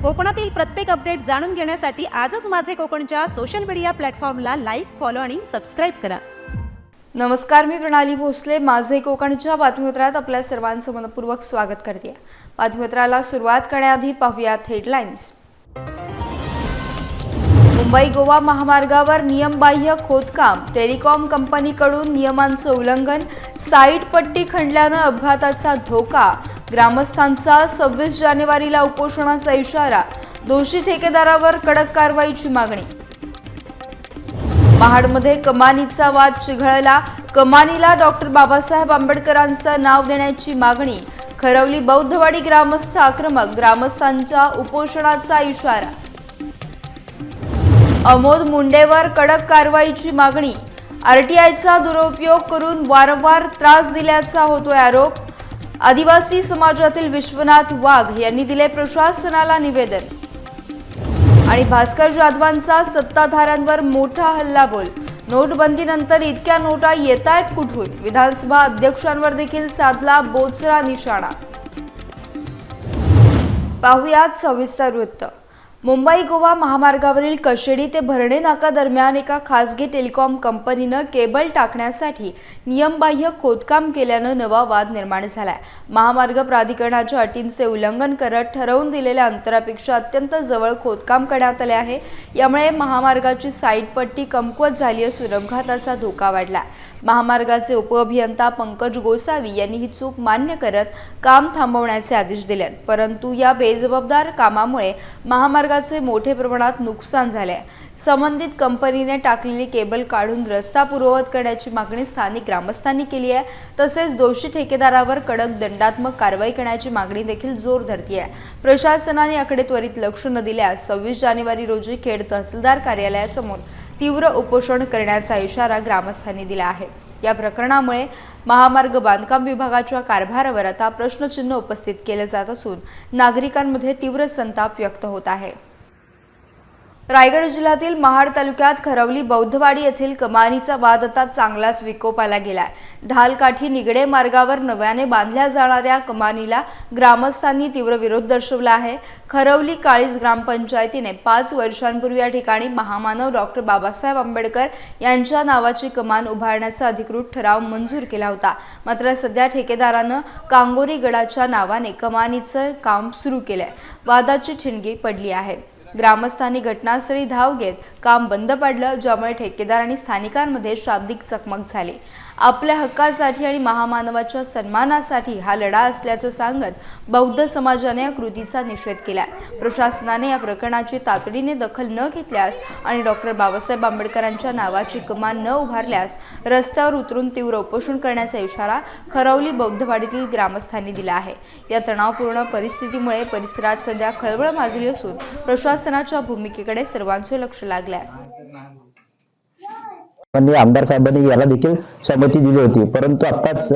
कोकणातील प्रत्येक अपडेट जाणून घेण्यासाठी आजच माझे कोकणच्या सोशल मीडिया प्लॅटफॉर्मला लाईक, फॉलो आणि सबस्क्राईब करा. नमस्कार, मी प्रणाली भोसले. माझे कोकणच्या बातमीपत्रात आपल्या सर्वांचं मनपूर्वक स्वागत करते. बातमीपत्राला सुरुवात करण्याआधी पाहूयात हेडलाईन्स. मुंबई गोवा महामार्गावर नियमबाह्य खोदकाम, टेलिकॉम कंपनीकडून नियमांचं उल्लंघन, साईट पट्टी खणल्यानं अपघाताचा धोका, ग्रामस्थांचा 26 जानेवारीला उपोषणाचा इशारा, दोषी ठेकेदारावर कडक कारवाईची मागणी. महाडमध्ये कमानीचा वाद चिघळला, कमानीला डॉक्टर बाबासाहेब आंबेडकरांचं नाव देण्याची मागणी, खरवली बौद्धवाडी ग्रामस्थ आक्रमक, ग्रामस्थांच्या उपोषणाचा इशारा. अमोद मुंडेवर कडक कारवाईची मागणी, आरटीआयचा दुरुपयोग करून वारंवार त्रास दिल्याचा होतोय आरोप, आदिवासी समाजातील विश्वनाथ वाघ यांनी दिले प्रशासनाला निवेदन. आणि भास्कर जाधवांचा सत्ताधाऱ्यांवर मोठा हल्लाबोल, नोटबंदीनंतर इतक्या नोटा येतायत कुठून, विधानसभा अध्यक्षांवर देखील साधला बोचरा निशाणा. पाहुयात सविस्तर वृत्त. मुंबई गोवा महामार्गावरील कशेडी ते भरणे नाका दरम्यान एका खासगी टेलिकॉम कंपनीनं केबल टाकण्यासाठी नियमबाह्य खोदकाम केल्यानं नवा वाद निर्माण झालाय. महामार्ग प्राधिकरणाच्या अटींचे उल्लंघन करत ठरवून दिलेल्या अंतरापेक्षा अत्यंत जवळ खोदकाम करण्यात आले आहे. यामुळे महामार्गाची साईड पट्टी कमकुवत झाली असून अपघाताचा धोका वाढला. महामार्गाचे उपअभियंता पंकज गोसावी यांनी ही चूक मान्य करत काम थांबवण्याचे आदेश दिलेत. परंतु या बेजबाबदार कामामुळे महामार्गाचे मोठे प्रमाणात नुकसान झाले. संबंधित कंपनीने टाकलेली केबल काढून रस्ता पूर्ववत करण्याची मागणी स्थानिक ग्रामस्थांनी केली आहे. तसेच दोषी ठेकेदारावर कडक दंडात्मक कारवाई करण्याची मागणी देखील जोर धरती आहे. प्रशासनाने याकडे त्वरित लक्ष न दिल्यास 26 जानेवारी रोजी खेड तहसीलदार कार्यालयासमोर तीव्र उपोषण करण्याचा इशारा ग्रामस्थांनी दिला आहे. या प्रकरणामुळे महामार्ग बांधकाम विभागाच्या कारभारावर आता प्रश्नचिन्ह उपस्थित केले जात असून नागरिकांमध्ये तीव्र संताप व्यक्त होत आहे. रायगड जिल्ह्यातील महाड तालुक्यात खरवली बौद्धवाडी येथील कमानीचा वाद आता चांगलाच विकोपाला गेलाय. ढालकाठी निगडे मार्गावर नव्याने बांधल्या जाणाऱ्या कमानीला ग्रामस्थांनी तीव्र विरोध दर्शवला आहे. खरवली काळीज ग्रामपंचायतीने 5 वर्षांपूर्वी या ठिकाणी महामानव डॉक्टर बाबासाहेब आंबेडकर यांच्या नावाची कमान उभारण्याचा अधिकृत ठराव मंजूर केला होता. मात्र सध्या ठेकेदारानं कांगोरी गडाच्या नावाने कमानीचं काम सुरू केलंय. वादाची ठिणगी पडली आहे. ग्रामस्थांनी घटनास्थळी धाव घेत काम बंद पाडलं, ज्यामुळे ठेकेदार आणि स्थानिकांमध्ये शाब्दिक चकमक झाली. आपल्या हक्कासाठी आणि महामानवाच्या सन्मानासाठी हा लढा असल्याचं सांगत बौद्ध समाजाने या कृतीचा निषेध केला. प्रशासनाने या प्रकरणाची तातडीने दखल न घेतल्यास आणि डॉक्टर बाबासाहेब आंबेडकरांच्या नावाची कमान न उभारल्यास रस्त्यावर उतरून तीव्र उपोषण करण्याचा इशारा खरवली बौद्धवाडीतील ग्रामस्थांनी दिला आहे. या तणावपूर्ण परिस्थितीमुळे परिसरात सध्या खळबळ माजली असून प्रशासनाच्या भूमिकेकडे सर्वांचे लक्ष लागले आहे. आमदार साहेबांनी याला देखील सहमती दिली होती, परंतु आत्ताच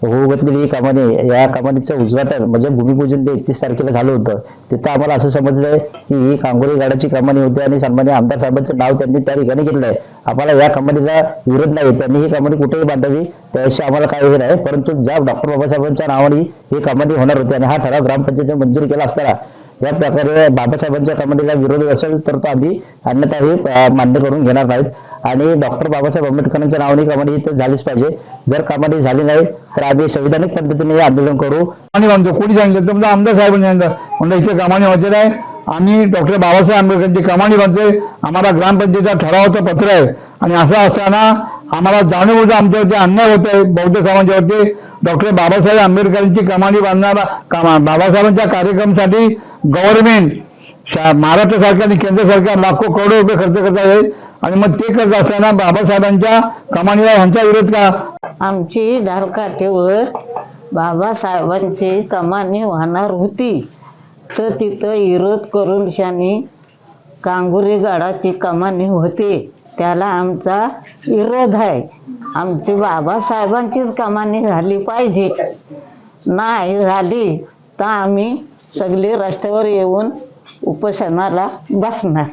होऊ घातलेली ही कमानी, या कमानीचं उद्घाटन म्हणजे भूमिपूजन 31 तारखेला झालं होतं. तिथं आम्हाला असं समजलंय की ही कांगोरी गाडाची कमानी होती आणि सन्माननीय आमदार साहेबांचं नाव त्यांनी त्या ठिकाणी घेतलंय. आम्हाला या कमानीला विरोध नाही, त्यांनी ही कमानी कुठेही बांधावी त्याविषयी आम्हाला काही नाही, परंतु ज्या डॉक्टर बाबासाहेबांच्या नावाने ही कमानी होणार होती आणि हा ठराव ग्रामपंचायतीने मंजूर केला असताना या प्रकारे बाबासाहेबांच्या कमानीला विरोध असेल तर तो आम्ही अन्यथाही मान्य करून घेणार नाहीत. आणि डॉक्टर बाबासाहेब आंबेडकरांच्या नावाने कमानी ही झालीच पाहिजे. जर कमानी झाली नाही तर आम्ही संविधानिक पद्धतीने हे आंदोलन करू. आणि म्हणतो कोणी सांगितलं तर आमदार साहेबांनी सांगितलं, म्हणजे इथे कमानी व्हायचे आहे. आम्ही डॉक्टर बाबासाहेब आंबेडकरांची कमानी बांधतोय, आम्हाला ग्रामपंचायतीचं ठरावाचं पत्र आहे. आणि असं असताना आम्हाला जाणीवून आमच्यावरती अन्याय होत आहे. बौद्ध समाजावरती डॉक्टर बाबासाहेब आंबेडकरांची कमानी बांधणारा बाबासाहेबांच्या कार्यक्रमासाठी गव्हर्नमेंट महाराष्ट्र सरकार आणि केंद्र सरकार लाखो करोड रुपये खर्च करत आहे. आणि मग ते करत असताना बाबासाहेबांच्या कमानीला ह्यांचा विरोध का? आमची ढालकाठीवर बाबासाहेबांची कमानी वाहणार होती, तर तिथं विरोध करून शानी कांगोरी गडाची कमानी होती, त्याला आमचा विरोध आहे. आमची बाबासाहेबांचीच कमानी झाली पाहिजे. नाही झाली तर आम्ही सगळे रस्त्यावर येऊन उपोषणाला बसणार.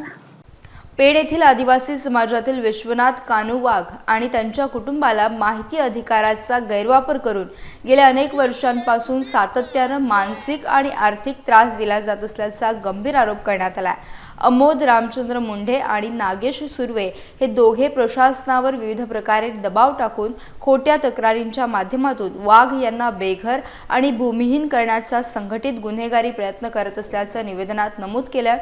पेण येथील आदिवासी समाजातील विश्वनाथ कानू वाघ आणि त्यांच्या कुटुंबाला माहिती अधिकाराचा गैरवापर करून गेल्या अनेक वर्षांपासून सातत्यानं मानसिक आणि आर्थिक त्रास दिला जात असल्याचा गंभीर आरोप करण्यात आला आहे। अमोद रामचंद्र मुंढे आणि नागेश सुर्वे हे दोघे प्रशासनावर विविध प्रकारे दबाव टाकून खोट्या तक्रारींच्या माध्यमातून वाघ यांना बेघर आणि भूमिहीन करण्याचा संघटित गुन्हेगारी प्रयत्न करत असल्याचं निवेदनात नमूद केलं।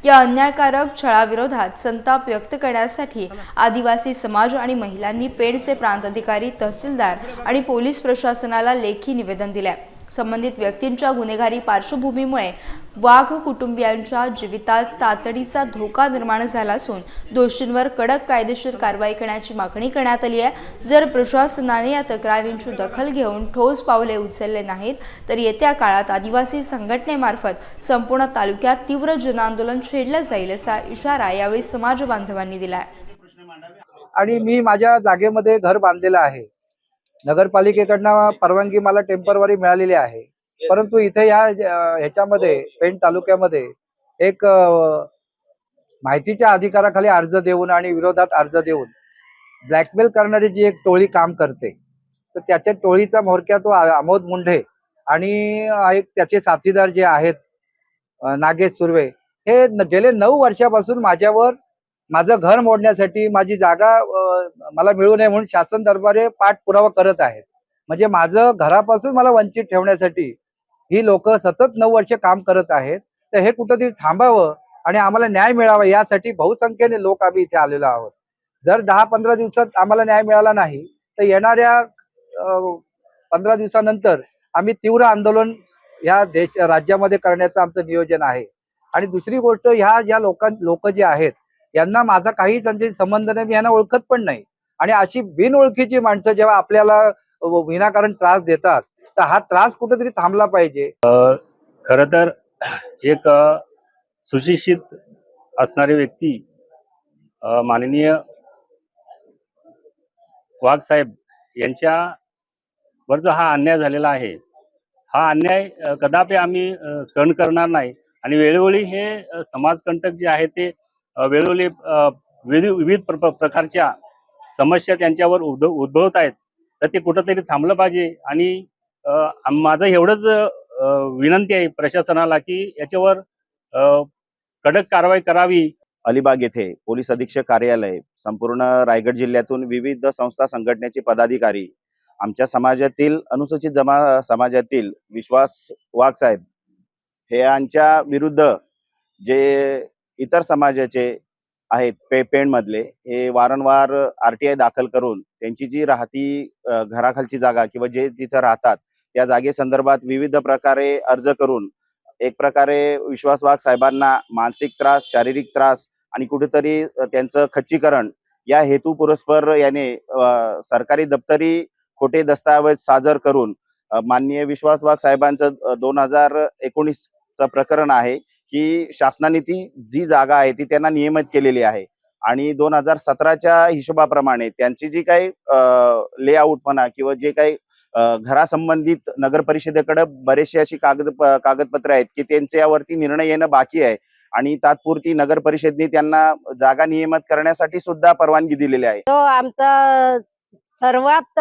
या अन्यायकारक छळाविरोधात संताप व्यक्त करण्यासाठी आदिवासी समाज आणि महिलांनी पेणचे प्रांत अधिकारी, तहसीलदार आणि पोलीस प्रशासनाला लेखी निवेदन दिले। संबंधित व्यक्तींच्या गुन्हेगारी पार्श्वभूमीमुळे वाघ कुटुंबियांच्या जीवितास तातडीचा धोका निर्माण झाला असून दोषींवर कडक कायदेशीर कारवाई करण्याची मागणी करण्यात आली आहे। जर प्रशासनाने या तक्रारींची दखल घेऊन ठोस पावले उचलले नाहीत तर येत्या काळात आदिवासी संघटनेमार्फत संपूर्ण तालुक्यात तीव्र जनआंदोलन छेडलं जाईल असा इशारा यावेळी समाज बांधवांनी दिला। आणि मी माझ्या जागेमध्ये घर बांधलेलं आहे। नगरपालिकेकडनं परवानगी मला टेम्पररी मिळालेली आहे, परंतु इथे ह्याच्यामध्ये पेण तालुक्यामध्ये एक माहितीच्या अधिकाराखाली अर्ज देऊन आणि विरोधात अर्ज देऊन ब्लॅकमेल करणारी जी एक टोळी काम करते, तर त्याच्या टोळीचा म्होरक्या तो अमोद मुंढे आणि एक त्याचे साथीदार जे आहेत नागेश सुर्वे, हे गेले 9 वर्षापासून माझ्यावर माझं घर मोडण्यासाठी, माझी जागा मला मिळू नये म्हणून शासन दरबारी पाठपुरावा करत आहेत। म्हणजे माझं घरापासून मला वंचित ठेवण्यासाठी ही लोक सतत 9 वर्ष काम करत आहेत। तर हे कुठेतरी थांबावं आणि आम्हाला न्याय मिळावा यासाठी बहुसंख्येने लोक आम्ही इथे आलेलो आहोत। जर 10-15 दिवसात आम्हाला न्याय मिळाला नाही तर येणाऱ्या 15 दिवसानंतर आम्ही तीव्र आंदोलन या राज्यामध्ये करण्याचं आमचं नियोजन आहे। आणि दुसरी गोष्ट, ह्या लोक जे आहेत यांना माझा काहीच संबंध नाही, मी यांना ओळखत पण नाही। आणि अशी बिनओळखीची माणसं जेव्हा आपल्याला विनाकारण त्रास देतात तर हा त्रास कुठेतरी थांबला पाहिजे। खरं तर एक सुशिक्षित असणारी व्यक्ती माननीय वाघ साहेब यांच्यावर जो हा अन्याय झालेला आहे, हा अन्याय कदापि आम्ही सहन करणार नाही। आणि वेळोवेळी हे समाजकंटक जे आहे ते वेळोवेळी विविध प्रकारच्या समस्या त्यांच्यावर उद्भवत आहेत, तर ते कुठंतरी थांबलं पाहिजे। आणि माझं एवढंच विनंती आहे प्रशासनाला की याच्यावर कडक कारवाई करावी। अलिबाग येथे पोलीस अधीक्षक कार्यालय, संपूर्ण रायगड जिल्ह्यातून विविध संस्था संघटनेचे पदाधिकारी, आमच्या समाजातील अनुसूचित समाजातील विश्वास वाघ साहेब हे यांच्या विरुद्ध जे इतर समाजाचे आहेत पेणमधले, हे वारंवार RTI दाखल करून त्यांची जी राहती घराखालची जागा किंवा जे तिथं राहतात त्या जागेसंदर्भात विविध प्रकारे अर्ज करून एक प्रकारे विश्वास वाघ साहेबांना मानसिक त्रास, शारीरिक त्रास आणि कुठेतरी त्यांचं खच्चीकरण या हेतू पुरस्पर याने सरकारी दप्तरी खोटे दस्तावेज सादर करून माननीय विश्वास वाघ साहेबांचं 2019चं प्रकरण आहे की शासनाने ती जी जागा आहे ती त्यांना नियमित केलेली आहे। आणि 2017च्या हिशोबाप्रमाणे त्यांची जी काही लेआउट म्हणा किंवा जे काही घरासंबंधित नगर परिषदेकडे बरेचसे अशी कागदपत्र आहेत की त्यांच्यावरती निर्णय येणं बाकी आहे। आणि तात्पुरती नगर परिषदेने त्यांना जागा नियमित करण्यासाठी सुद्धा परवानगी दिलेली आहे। तो आमचा सर्वात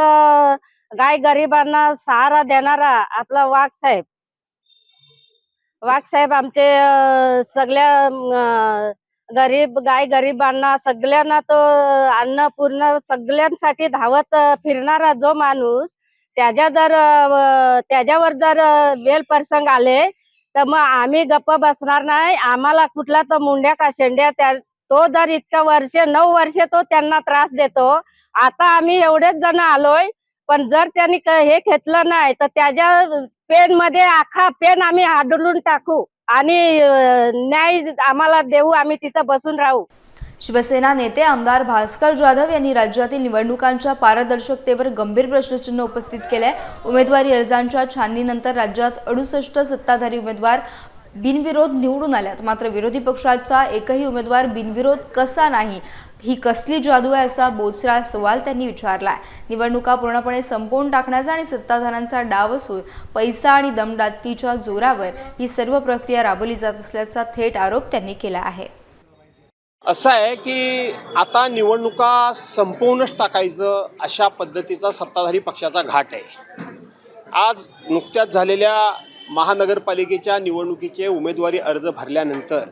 गाय गरिबांना सहारा देणारा आपला वाघ साहेब आमचे सगळ्या गाय गरिबांना सगळ्यांना तो अन्नपूर्ण सगळ्यांसाठी धावत फिरणारा जो माणूस, त्याच्यावर जर बेल प्रसंग आले तर मग आम्ही गप्प बसणार नाही। आम्हाला कुठला तो मुंड्या का शेंड्या तो जर इतका 9 वर्ष तो त्यांना त्रास देतो। आता आम्ही एवढेच जण आलोय, पण जर त्यांनी हे घेतलं नाही तर त्याच्या पेन मध्ये आखा पेन आम्ही हाडलून टाकू आणि न्याय आम्हाला देऊ, आम्ही तिथं बसून राहू। शिवसेना नेते आमदार भास्कर जाधव यांनी राज्यातील निवडणुकांच्या पारदर्शकतेवर गंभीर प्रश्नचिन्ह उपस्थित केले। उमेदवारी अर्जांच्या छाननीनंतर राज्यात 68 सत्ताधारी उमेदवार बिनविरोध निवडून आल्यात, मात्र विरोधी पक्षाचा एकही उमेदवार बिनविरोध कसा नाही, ही कसली जादू आहे असा बोचरा सवाल त्यांनी विचारला। निवडणुका पूर्णपणे संपवून टाकण्याचा आणि सत्ताधाऱ्यांचा डाव असून पैसा आणि दमदाटीच्या जोरावर ही सर्व प्रक्रिया राबवली जात असल्याचा थेट आरोप त्यांनी केला आहे। असं आहे की आता निवडणुका संपवूनच टाकायचं अशा पद्धतीचा सत्ताधारी पक्षाचा घाट आहे. आज नुकत्याच झालेल्या महानगरपालिकेच्या निवडणुकीचे उमेदवारी अर्ज भरल्यानंतर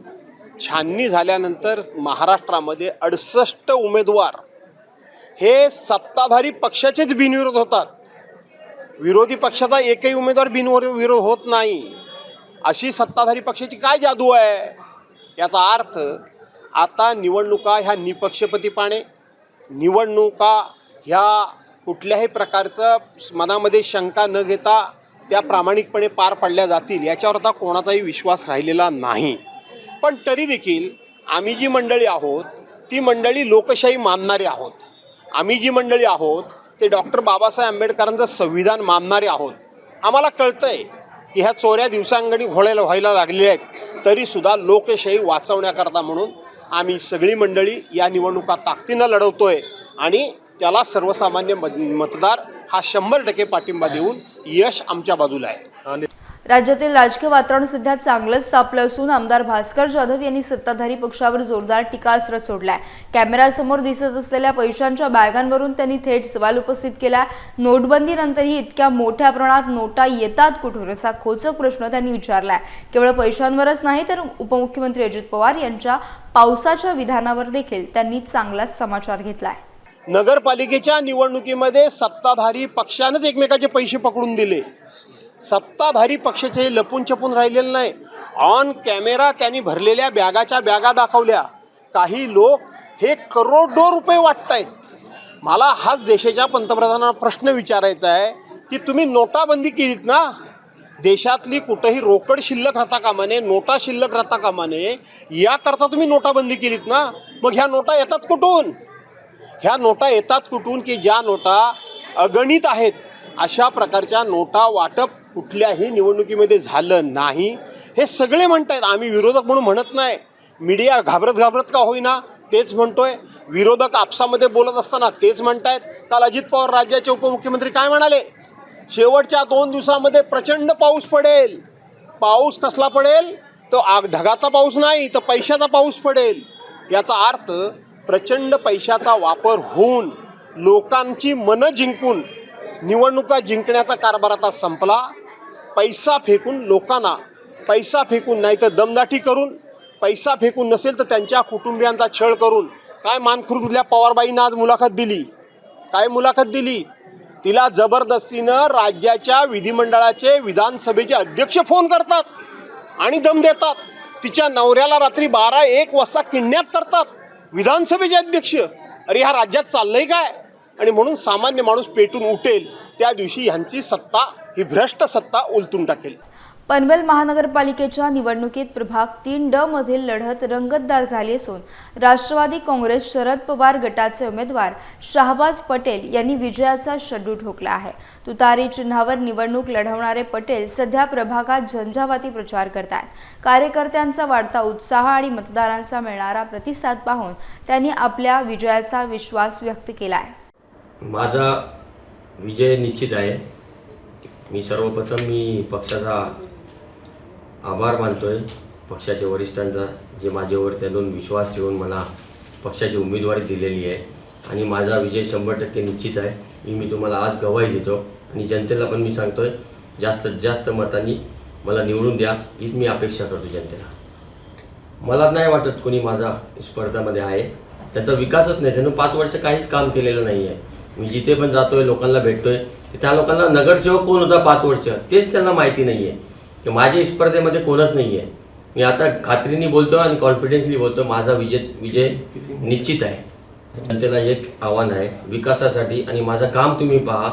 छाननी झाल्यानंतर महाराष्ट्रामध्ये 68 उमेदवार हे सत्ताधारी पक्षाचेच बिनविरोध होतात. विरोधी पक्षाचा एकही उमेदवार बिनविरोध होत नाही. अशी सत्ताधारी पक्षाची काय जादू आहे? याचा अर्थ आता निवडणुका ह्या निपक्षपातीपणे, निवडणुका ह्या कुठल्याही प्रकारचं मनामध्ये शंका न घेता त्या प्रामाणिकपणे पार पाडल्या जातील याच्यावर आता कोणाचाही विश्वास राहिलेला नाही. पण तरी देखील आम्ही जी मंडळी आहोत ती मंडळी लोकशाही मानणारे आहोत. आम्ही जी मंडळी आहोत ते डॉक्टर बाबासाहेब आंबेडकरांचं संविधान मानणारे आहोत. आम्हाला कळतं आहे की ह्या चोऱ्या दिवसांगणी व्हायला लागलेल्या आहेत, तरीसुद्धा लोकशाही वाचवण्याकरता म्हणून आम्ही सगळी मंडळी या निवडणुका ताकदीनं लढवतोय आणि त्याला सर्वसामान्य मतदार हा 100% पाठिंबा देऊन यश आमच्या बाजूला आहे. राज्यातील राजकीय वातावरण सध्या चांगलंच तापलं असून आमदार भास्कर जाधव यांनी सत्ताधारी पक्षावर जोरदार टीकास्त्र सोडलाय. कॅमेऱ्यासमोर दिसत असलेल्या पैशांच्या बॅगांवरून त्यांनी थेट सवाल उपस्थित केला. नोटबंदीनंतरही इतक्या मोठ्या प्रमाणात नोटा येतात कुठून असा खोचक प्रश्न त्यांनी विचारलाय. केवळ पैशांवरच नाही तर उपमुख्यमंत्री अजित पवार यांच्या पावसाच्या विधानावर देखील त्यांनी चांगलाच समाचार घेतलाय. नगरपालिकेच्या निवडणुकीमध्ये सत्ताधारी पक्षानंच एकमेकाचे पैसे पकडून दिले. सत्ताधारी पक्षाचे लपून छपून राहिलेलं नाही. ऑन कॅमेरा त्यांनी भरलेल्या बॅगाच्या बॅगा दाखवल्या. काही लोक हे करोडो रुपये वाटतायत. मला हाच देशाच्या पंतप्रधानांना प्रश्न विचारायचा आहे की तुम्ही नोटाबंदी केलीत ना, देशातली कुठेही रोकड शिल्लक राहता कामा नये, नोटा शिल्लक राहता कामा नये, याकरता तुम्ही नोटाबंदी केलीत ना. मग ह्या नोटा येतात कुठून? ह्या नोटा येतात कुठून की ज्या नोटा अगणित आहेत अशा प्रकारच्या नोटा वाटप कुठल्याही निवडणुकीमध्ये झालं नाही. हे सगळे म्हणतायत. आम्ही विरोधक म्हणून म्हणत नाही. मीडिया घाबरत का होईना तेच म्हणतोय. विरोधक आपसामध्ये बोलत असताना तेच म्हणतायत. काल अजित पवार राज्याचे उपमुख्यमंत्री काय म्हणाले? शेवटच्या 2 दिवसामध्ये प्रचंड पाऊस पडेल. पाऊस कसला पडेल? तो ढगाचा पाऊस नाही तर पैशाचा पाऊस पडेल. याचा अर्थ प्रचंड पैशाचा वापर होऊन लोकांची मनं जिंकून निवडणुका जिंकण्याचा कारभार आता संपला. पैसा फेकून लोकांना, पैसा फेकून नाही तर दमदाटी करून, पैसा फेकून नसेल तर त्यांच्या कुटुंबियांचा छळ करून. काय मानखुर्दल्या पवारबाईंना आज मुलाखत दिली. काय मुलाखत दिली? तिला जबरदस्तीनं राज्याच्या विधिमंडळाचे, विधानसभेचे अध्यक्ष फोन करतात आणि दम देतात. तिच्या नवऱ्याला रात्री 12-1 वाजता किडनॅप करतात विधानसभेचे अध्यक्ष. अरे ह्या राज्यात चाललंय काय? आणि म्हणून सामान्य माणूस पेटून उठेल त्या दिवशी ह्यांची सत्ता ही भ्रष्ट सत्ता उलटून टाकेल. पनवेल महानगरपालिकेच्या निवडणुकीत प्रभाग 3D मधील लढत रंगतदार झाली असून राष्ट्रवादी काँग्रेस शरद पवार गटाचे उमेदवार शाहबाज पटेल यांनी विजयाचा शड्डू ठोकला आहे. तुतारी चिन्हावर निवडणूक लढवणारे पटेल सध्या प्रभागात झंझावाती प्रचार करतात. कार्यकर्त्यांचा वाढता उत्साह आणि मतदारांचा मिळणारा प्रतिसाद पाहून त्यांनी आपल्या विजयाचा विश्वास व्यक्त केला आहे. माझा विजय निश्चित आहे. मी सर्वप्रथम पक्षाचा आभार मानतोय, पक्षाच्या वरिष्ठांचा, जे माझ्यावर त्यांनी विश्वास ठेवून मला पक्षाची उमेदवारी दिलेली आहे आणि माझा विजय 100% निश्चित आहे. मी तुम्हाला आज गवाही देतो आणि जनतेला पण मी सांगतोय जास्तीत जास्त मतांनी मला निवडून द्या हीच मी अपेक्षा करतो जनतेला. मला नाही वाटत कोणी माझा स्पर्धामध्ये आहे. त्याचा विकासच नाही, त्यानं 5 वर्ष काहीच काम केलेलं नाही आहे. मी जिथे पण जातोय लोकांना भेटतोय त्या लोकांना नगरसेवक कोण होता 5 वर्ष तेच त्यांना माहिती नाही आहे की माझ्या स्पर्धेमध्ये कोणच नाही आहे. मी आता खात्रीने बोलतो आणि कॉन्फिडेन्सली बोलतो, माझा विजय निश्चित आहे. जनतेला एक आव्हान आहे विकासासाठी आणि माझं काम तुम्ही पहा.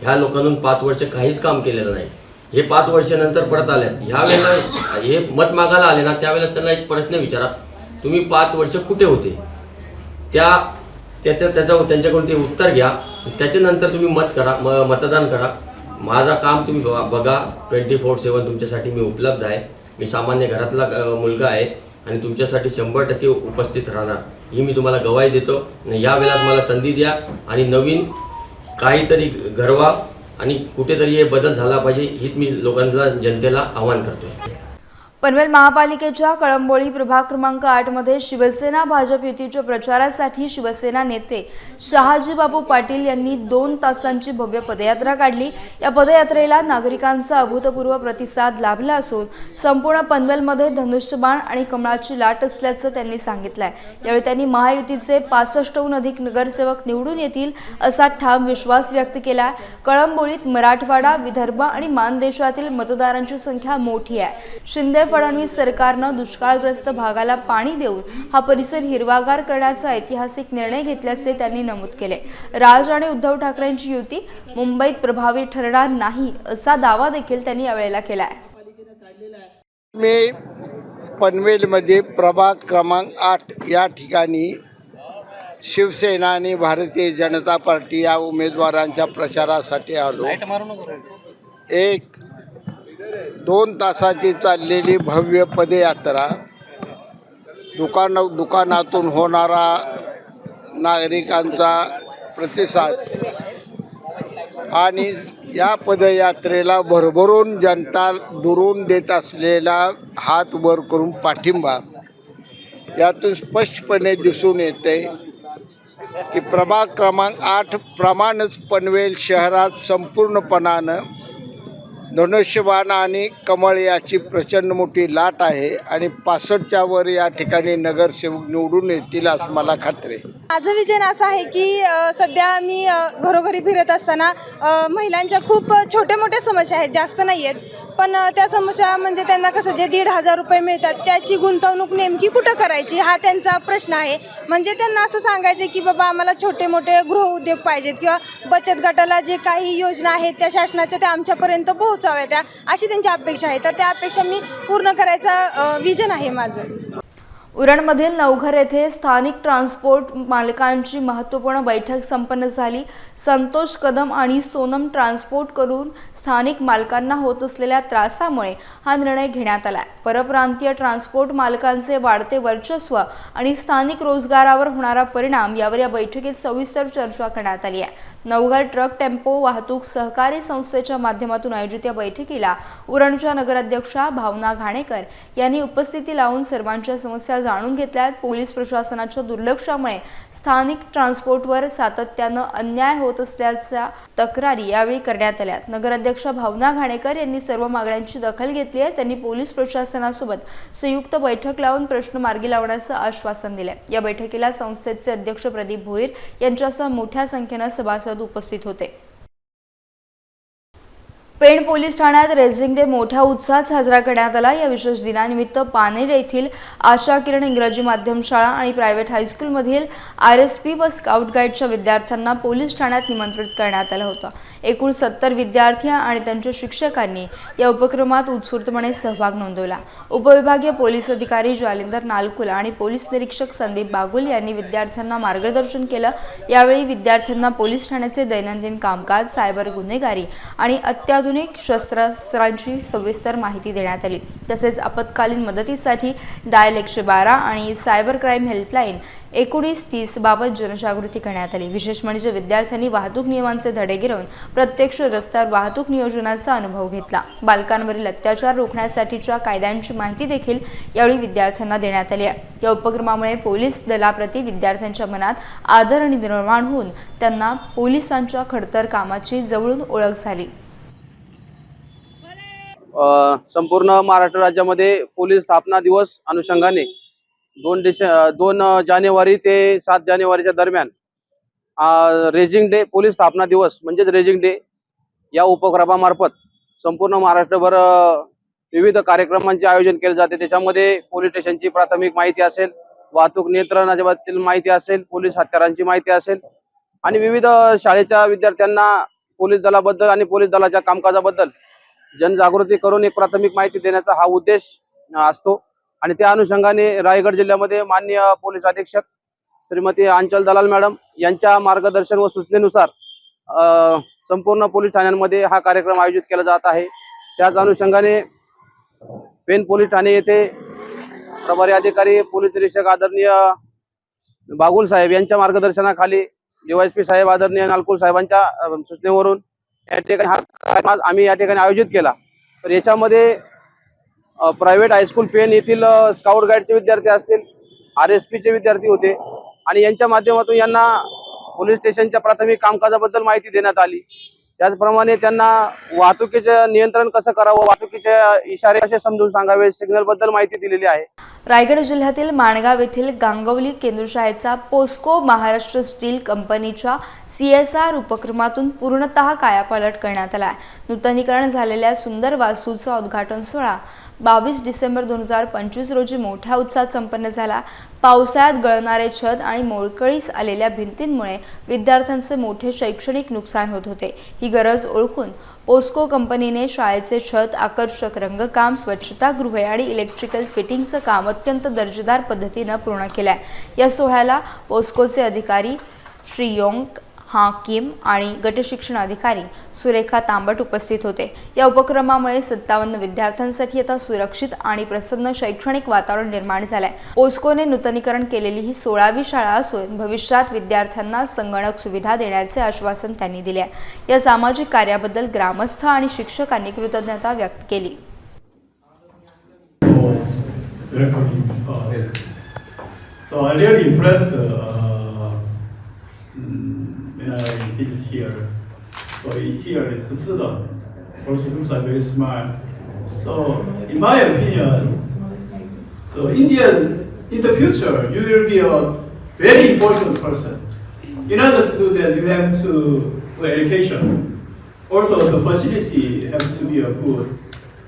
ह्या लोकांनी 5 वर्ष काहीच काम केलेलं नाही. हे 5 वर्षानंतर परत आले, ह्या वेळेला हे मत मागायला आले ना त्यावेळेला त्यांना एक प्रश्न विचारा, तुम्ही 5 वर्ष कुठे होते? त्यांच्याकडून ते उत्तर घ्या. त्याच्यानंतर तुम्ही मतदान करा. माझा काम तुम्ही बघा. 24/7 तुमच्यासाठी मी उपलब्ध आहे. मी सामान्य घरातला मुलगा आहे आणि तुमच्यासाठी 100% उपस्थित राहणार ही मी तुम्हाला गवाही देतो. यावेळेला मला संधी द्या आणि नवीन काहीतरी घडवा आणि कुठेतरी हे बदल झाला पाहिजे हीच मी लोकांना जनतेला आवाहन करतो. पनवेल महापालिकेच्या कळंबोळी प्रभाग क्रमांक 8 मध्ये शिवसेना भाजप युतीच्या प्रचारासाठी शिवसेना नेते शहाजी बापू पाटील यांनी 2 तासांची भव्य पदयात्रा काढली। या पदयात्रेला नागरिकांचा अभूतपूर्व प्रतिसाद लाभला असून संपूर्ण पनवेलमध्ये धनुष्यबाण आणि कमळाची लाट असल्याचं त्यांनी सांगितलंय। यावेळी त्यांनी महायुतीचे 65हून अधिक नगरसेवक निवडून येतील असा ठाम विश्वास व्यक्त केला। कळंबोळीत मराठवाडा, विदर्भ आणि मानदेशातील मतदारांची संख्या मोठी आहे। शिंदे फडणवीस सरकारनं दुष्काळग्रस्त भागाला पाणी देऊन हा परिसर हिरवागार करण्याचा ऐतिहासिक निर्णय घेतल्याचे त्यांनी नमूद केले। राज आणि उद्धव ठाकरेंची युती मुंबईत प्रभावी ठरणार नाही असा दावा देखील त्यांनी यावेळेला केलाय। मी पनवेलमध्ये प्रभाग क्रमांक 8 या ठिकाणी शिवसेना आणि भारतीय जनता पार्टी या उमेदवारांच्या प्रचारासाठी आलो। 2 तासाची चाललेली भव्य पदयात्रा, दुकानातून होणारा नागरिकांचा प्रतिसाद आणि या पदयात्रेला भरभरून जनता दुरून देत असलेला हात वर करून पाठिंबा यातून स्पष्टपणे दिसून येते की प्रभाग क्रमांक 8 प्रमाणेच पनवेल शहरात संपूर्णपणानं धनुष्यबाण आणि कमळ याची प्रचंड मोठी लाट आहे आणि 65च्या वर या ठिकाणी नगरसेवक निवडून येतील असं मला खात्री आहे। माझं विजन असं आहे की सध्या मी घरोघरी फिरत असताना महिलांच्या खूप छोट्या मोठ्या समस्या आहेत, जास्त नाही आहेत, पण त्या समस्या म्हणजे त्यांना कसं जे 1,500 रुपये मिळतात त्याची गुंतवणूक नेमकी कुठं करायची हा त्यांचा प्रश्न आहे। म्हणजे त्यांना असं सांगायचं की बाबा आम्हाला छोटे मोठे गृहउद्योग पाहिजेत किंवा बचत गटाला जे काही योजना आहेत त्या शासनाच्या त्या आमच्यापर्यंत पोहोचाव्या त्या अशी त्यांची अपेक्षा आहे। तर त्या अपेक्षा मी पूर्ण करायचा विजन आहे माझं। उरणमधील नवघर येथे स्थानिक ट्रान्सपोर्ट मालकांची महत्त्वपूर्ण बैठक संपन्न झाली। संतोष कदम आणि सोनम ट्रान्सपोर्ट करून स्थानिक मालकांना होत असलेल्या त्रासामुळे हा निर्णय घेण्यात आला। परप्रांतीय ट्रान्सपोर्ट मालकांचे वाढते वर्चस्व आणि स्थानिक रोजगारावर होणारा परिणाम यावर या बैठकीत सविस्तर चर्चा करण्यात आली आहे। नवघर ट्रक टेम्पो वाहतूक सहकारी संस्थेच्या माध्यमातून आयोजित या बैठकीला उरणच्या नगराध्यक्षा भावना घाणेकर यांनी उपस्थिती लावून सर्वांच्या समस्या जाणून घेतल्यात। पोलीस प्रशासनाच्या दुर्लक्षामुळे स्थानिक ट्रान्सपोर्टवर सातत्यानं अन्याय होत असल्याच्या तक्रारी यावेळी करण्यात आल्या। नगराध्यक्षा भावना घाणेकर यांनी सर्व मागण्यांची दखल घेतली आहे। त्यांनी पोलीस प्रशासनासोबत संयुक्त बैठक लावून प्रश्न मार्गी लावण्याचं आश्वासन दिले। या बैठकीला संस्थेचे अध्यक्ष प्रदीप भोईर यांच्यासह मोठ्या संख्येने सभासद उपस्थित होते। पेण पोलीस ठाण्यात रेझिंग डे मोठ्या उत्साहात साजरा करण्यात आला। या विशेष दिनानिमित्त पानेर येथील आशा किरण इंग्रजी माध्यम शाळा आणि प्रायव्हेट हायस्कूलमधील RSP व स्काउट गाईडच्या विद्यार्थ्यांना पोलीस ठाण्यात निमंत्रित करण्यात आलं होतं। एकूण 70 विद्यार्थी आणि त्यांच्या शिक्षकांनी या उपक्रमात उत्स्फूर्तपणे सहभाग नोंदवला। उपविभागीय पोलीस अधिकारी जालिंदर नालकुल आणि पोलीस निरीक्षक संदीप बागुल यांनी विद्यार्थ्यांना मार्गदर्शन केलं। यावेळी विद्यार्थ्यांना पोलीस ठाण्याचे दैनंदिन कामकाज, सायबर गुन्हेगारी आणि अत्याधुनिक शस्त्रास्त्रांची सविस्तर माहिती देण्यात आली। तसेच आपत्कालीन मदतीसाठी डायल 112 आणि सायबर क्राईम हेल्पलाईन 1930 बाबत जनजागृती करण्यात आली। विशेष म्हणजे विद्यार्थ्यांनी वाहतूक नियमांचे धडे गिरवून प्रत्यक्ष रस्त्यावर वाहतूक नियोजनाचा अनुभव घेतला। बालकांवरील अत्याचार रोखण्यासाठीच्या कायद्यांची माहिती देखील यावेळी विद्यार्थ्यांना देण्यात आली आहे। या उपक्रमामुळे पोलीस दलाप्रती विद्यार्थ्यांच्या मनात आदर निर्माण होऊन त्यांना पोलिसांच्या खडतर कामाची जवळून ओळख झाली। संपूर्ण महाराष्ट्र राज्यामध्ये पोलीस स्थापना दिवस अनुषंगाने 2 जानेवारी ते 7 जानेवारीच्या दरम्यान रेझिंग डे पोलीस स्थापना दिवस म्हणजेच रेझिंग डे या उपक्रमामार्फत संपूर्ण महाराष्ट्रभर विविध कार्यक्रमांचे आयोजन केले जाते। त्याच्यामध्ये पोलीस स्टेशनची प्राथमिक माहिती असेल, वाहतूक नियंत्रणाच्या बाबतीतील माहिती असेल, पोलीस हत्यारांची माहिती असेल आणि विविध शाळेच्या विद्यार्थ्यांना पोलीस दलाबद्दल आणि पोलीस दलाच्या कामकाजाबद्दल जनजागृती करून एक प्राथमिक माहिती देण्याचा हा उद्देश असतो। आणि त्या अनुषंगाने रायगड जिल्ह्यामध्ये माननीय पोलीस अधीक्षक श्रीमती अंचल दलाल मॅडम यांच्या मार्गदर्शन व सूचनेनुसार संपूर्ण पोलीस ठाण्यांमध्ये हा कार्यक्रम आयोजित केला जात आहे। त्याच अनुषंगाने पेण पोलीस ठाणे येथे प्रभारी अधिकारी पोलीस निरीक्षक आदरणीय बागुल साहेब यांच्या मार्गदर्शनाखाली DYSP साहेब आदरणीय नालकुल साहेबांच्या सूचनेवरून या ठिकाणी हा कार्यक्रम आम्ही या ठिकाणी आयोजित केला। तर याच्यामध्ये प्रायव्हेट हायस्कूल पेन येथील स्काउट गाईडचे विद्यार्थी असतील, RSPचे विद्यार्थी होते आणि यांच्या माध्यमातून यांना पोलीस स्टेशनच्या प्राथमिक कामकाजाबद्दल माहिती देण्यात आली. त्याचप्रमाणे त्यांना वाहतुकीचे नियंत्रण कसं करावं, वाहतुकीचे इशारे कसे समजून सांगावे, सिग्नल बद्दल माहिती दिलेली आहे. रायगड जिल्ह्यातील माणगाव येथील गांगवली केंद्रशाळेचा पोस्को महाराष्ट्र स्टील कंपनीच्या CSR उपक्रमातून पूर्णतः कायापालट करण्यात आला. नूतनीकरण झालेल्या सुंदर वास्तूचा उद्घाटन सोहळा 22 डिसेंबर 2025 रोजी मोठ्या उत्साहात संपन्न झाला. पावसाळ्यात गळणारे छत आणि मोडकळीस आलेल्या भिंतींमुळे विद्यार्थ्यांचे मोठे शैक्षणिक नुकसान होत होते. ही गरज ओळखून पोस्को कंपनीने शाळेचे छत, आकर्षक रंगकाम, स्वच्छतागृहे आणि इलेक्ट्रिकल फिटिंगचं काम अत्यंत दर्जेदार पद्धतीनं पूर्ण केलं आहे. या सोहळ्याला पोस्कोचे अधिकारी श्री योंग हा किम आणि गटशिक्षण अधिकारी सुरेखा तांबट उपस्थित होते. या उपक्रमामुळे 57 विद्यार्थ्यांसाठी आता सुरक्षित आणि प्रसन्न शैक्षणिक वातावरण निर्माण झालंय. पोस्कोने नूतनीकरण केलेली ही 16वी शाळा असून भविष्यात विद्यार्थ्यांना संगणक सुविधा देण्याचे आश्वासन त्यांनी दिले आहे. या सामाजिक कार्याबद्दल ग्रामस्थ आणि शिक्षकांनी कृतज्ञता व्यक्त केली. when I visit here. So here is the student. Also looks like very smart. So in my opinion, so in the future, you will be a very important person. In order to do that, you have to do education. Also, the facility have to be a good.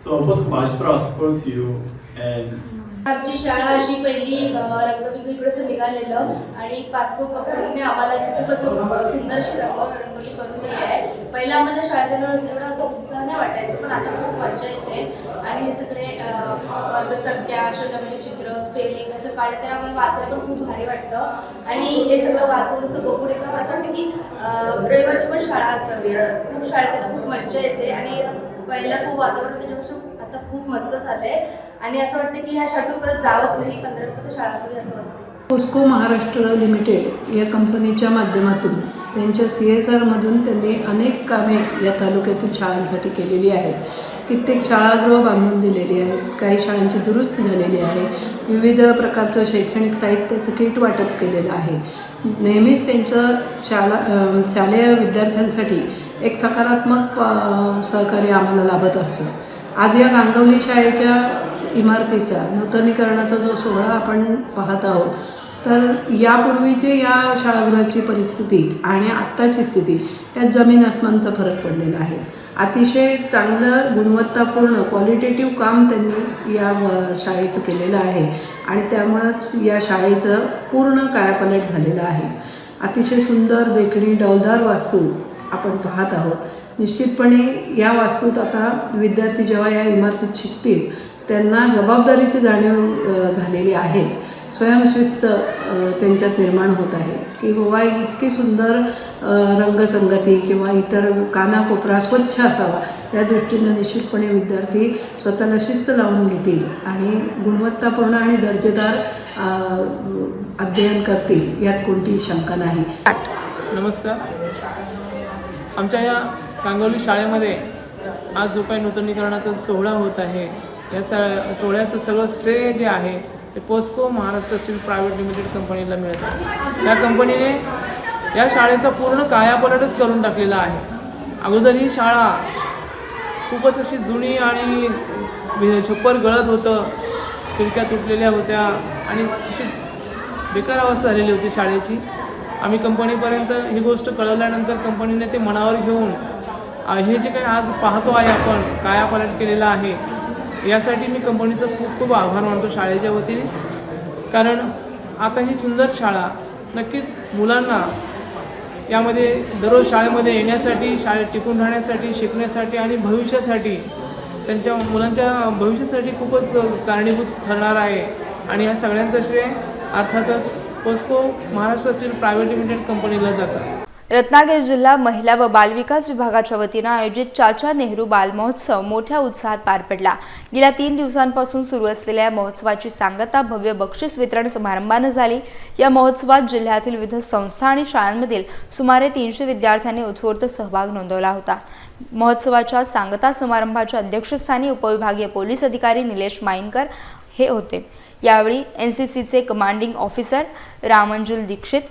So Posko Mahastra support you and. आमची शाळा अशी पहिली रंगविक्रीकडे निघालेलं आणि POCSO कंपनीने आम्हाला खूप असं सुंदर अशी रंगोली करून दिली आहे. पहिला आम्हाला शाळेत एवढं असं उत्साह नाही वाटायचं, पण आता खूप मजा येते आणि हे सगळे वर्गसंख्या, नवीन चित्र, स्पेलिंग असं काढलं तर आम्हाला वाचायला पण खूप भारी वाटतं आणि हे सगळं वाचून असं बघून एकदम असं वाटतं की रविवारची पण शाळा असावी. खूप शाळेत खूप मजा येते आणि पहिला खूप वातावरण त्याच्यापेक्षा आता खूप मस्त झालंय आणि असं वाटतं की ह्या शाळेतून परत जावंच नाही, 15 शाळा असावी असं वाटतं. पोस्को महाराष्ट्र लिमिटेड या कंपनीच्या माध्यमातून त्यांच्या CSR मधून त्यांनी अनेक कामे या तालुक्यातील शाळांसाठी केलेली आहेत. कित्येक शाळागृह बांधून दिलेली आहेत, काही शाळांची दुरुस्ती झालेली आहे, विविध प्रकारचं शैक्षणिक साहित्याचं किट वाटप केलेलं आहे. नेहमीच त्यांचं शालेय विद्यार्थ्यांसाठी एक सकारात्मक सहकार्य आम्हाला लाभत असतं. आज या गांगवली शाळेच्या इमारतीचा नूतनीकरणाचा जो सोहळा आपण पाहत आहोत, तर यापूर्वीचे या शाळागृहाची परिस्थिती आणि आत्ताची स्थिती यात जमीन आसमानचा फरक पडलेला आहे. अतिशय चांगलं गुणवत्तापूर्ण क्वालिटेटिव्ह काम त्यांनी या शाळेचं केलेलं आहे आणि त्यामुळंच या शाळेचं पूर्ण कायापालट झालेलं आहे. अतिशय सुंदर, देखणी, डौलदार वास्तू आपण पाहत आहोत. निश्चितपणे या वास्तूत आता विद्यार्थी जेव्हा या इमारतीत शिकतील त्यांना जबाबदारीची जाणीव झालेली आहेच. स्वयंशिस्त त्यांच्यात निर्माण होत आहे की बाबा इतकी सुंदर रंगसंगती किंवा इतर कानाकोपरा स्वच्छ असावा या दृष्टीनं निश्चितपणे विद्यार्थी स्वतःला शिस्त लावून घेतील आणि गुणवत्तापूर्ण आणि दर्जेदार अध्ययन करतील यात कोणतीही शंका नाही. नमस्कार. आमच्या या गांगवली शाळेमध्ये आज जो काही नूतनीकरणाचा सोहळा होत आहे, या सोहळ्याचं सर्व श्रेय जे आहे ते POSCO Maharashtra Steel Private Limited कंपनीला मिळत आहे. त्या कंपनीने या शाळेचा पूर्ण कायापालटच करून टाकलेला आहे. अगोदर ही शाळा खूपच अशी जुनी आणि छप्पर गळत होतं, खिडक्या तुटलेल्या होत्या आणि अशी बेकार अवस्था झालेली होती शाळेची. आम्ही कंपनीपर्यंत ही गोष्ट कळवल्यानंतर कंपनीने ते मनावर घेऊन हे जे काही आज पाहतो आहे आपण कायापालट केलेला आहे, यासाठी मी कंपनीचं खूप खूप आभार मानतो शाळेच्या वतीने. कारण आता ही सुंदर शाळा नक्कीच मुलांना यामध्ये दररोज शाळेमध्ये येण्यासाठी, शाळेत टिकून राहण्यासाठी, शिकण्यासाठी आणि भविष्यासाठी, त्यांच्या मुलांच्या भविष्यासाठी खूपच कारणीभूत ठरणार आहे. आणि या सगळ्यांचं श्रेय अर्थातच POSCO Maharashtra Steel Private Limited कंपनीला जातं. रत्नागिरी जिल्हा महिला व बालविकास विभागाच्या वतीनं आयोजित चाचा नेहरू बाल महोत्सव मोठ्या उत्साहात पार पडला। गेल्या 3 दिवसांपासून सुरू असलेल्या या महोत्सवाची सांगता भव्य बक्षीस वितरण समारंभाने झाली। या महोत्सवात जिल्ह्यातील विविध संस्था आणि शाळांमधील सुमारे 300 विद्यार्थ्यांनी उत्स्फूर्त सहभाग नोंदवला होता। महोत्सवाच्या सांगता समारंभाच्या अध्यक्षस्थानी उपविभागीय पोलीस अधिकारी निलेश माईनकर हे होते। यावेळी एनसीसीचे कमांडिंग ऑफिसर रामंजुल दीक्षित,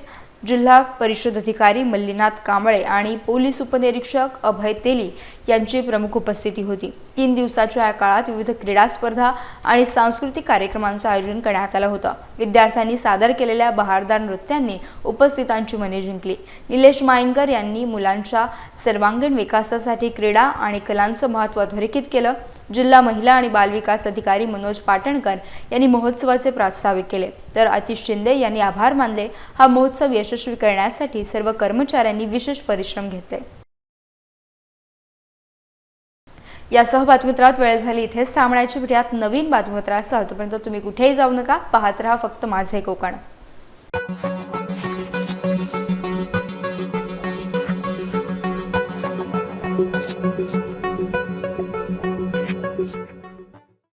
जिल्हा परिषद अधिकारी मल्लीनाथ कांबळे आणि पोलीस उपनिरीक्षक अभय तेली यांची प्रमुख उपस्थिती होती। 3 दिवसाच्या या काळात विविध क्रीडा स्पर्धा आणि सांस्कृतिक कार्यक्रमांचं आयोजन करण्यात आलं होतं। विद्यार्थ्यांनी सादर केलेल्या बहारदार नृत्यांनी उपस्थितांची मने जिंकली। निलेश माईनकर यांनी मुलांच्या सर्वांगीण विकासासाठी क्रीडा आणि कलांचं महत्त्व अधोरेखित केलं। जिल्हा महिला आणि बालविकास अधिकारी मनोज पाटणकर यांनी महोत्सवाचे प्रास्ताविक केले, तर अतिश शिंदे यांनी आभार मानले। हा महोत्सव यशस्वी करण्यासाठी सर्व कर्मचाऱ्यांनी विशेष परिश्रम घेतले। यासह बातमीपत्रात वेळ झाली इथेच थांबण्याची। भेटूयात नवीन बातमीपत्रासह। तोपर्यंत तुम्ही कुठेही जाऊ नका, पाहत रहा फक्त माझे कोकण।